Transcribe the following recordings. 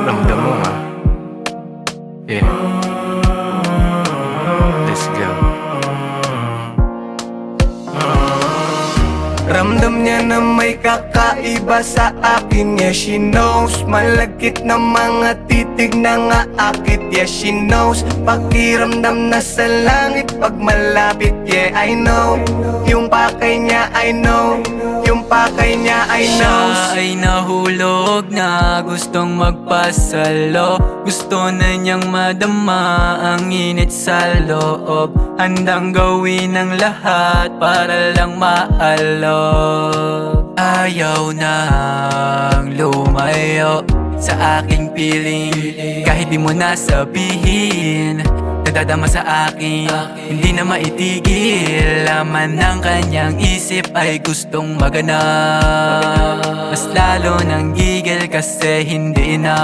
Ramdam mo ha. Yeah. Let's go. Ramdam niya na may kakaiba sa akin. Yeah, she knows. Malagkit na mga titig na ngaakit. Yeah, she knows. Pakiramdam na sa langit pag malapit. Yeah, I know. Yung pakay niya, I know. Yung pakay niya, I know. Siya ay nahulog na gustong magpasalo. Gusto na niyang madama ang init sa loob. Handang gawin ang lahat para lang maalog. Ayaw nang lumayo sa aking piling. Kahit di mo nasabihin, nadadama sa akin, hindi na maitigil. Laman ng kanyang isip ay gustong maganap. Mas lalo nang gigil kasi hindi na.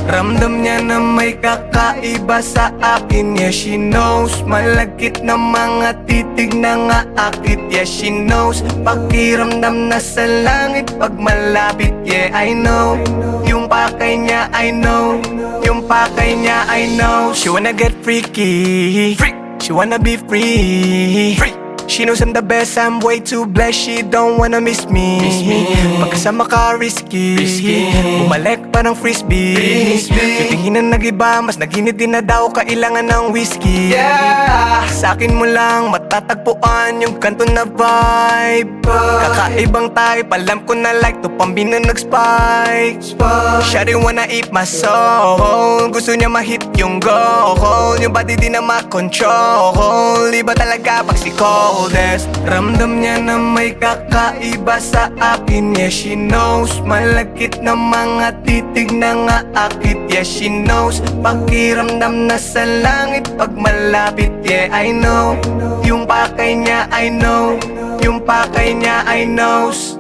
Ramdam niya na may kakaiba sa akin. Yeah, she knows. Malagkit na mga titig na ngaakit. Yeah, she knows. Pakiramdam na sa langit pag malapit. Yeah, I know. Yung pakay niya, I know. Yung pakay niya, I know. She wanna get freaky. She wanna be free. She knows I'm the best, I'm way too blessed. She don't wanna miss me. Pagkasama ka risky. Bumalik parang frisbee. Titinginan nag-iba, mas naginit din na daw. Kailangan ng whiskey. Sa akin mo lang matatagpuan yung kanto na vibe. Kakaibang type, alam ko na like to pambina nag-spike. Shawty wanna eat my soul. Gusto niya ma-hit yung goal. Yung body di na ma-control. Iba talaga pag si coldest. Ramdam niya na may kakaiba sa akin. Yeah, she knows. Malagkit na mga titig na ngaakit. Yeah, she knows. Pakiramdam na sa langit pag malapit. Yeah, I know. Yung pakay niya, I know. Yung pakay niya, I knows.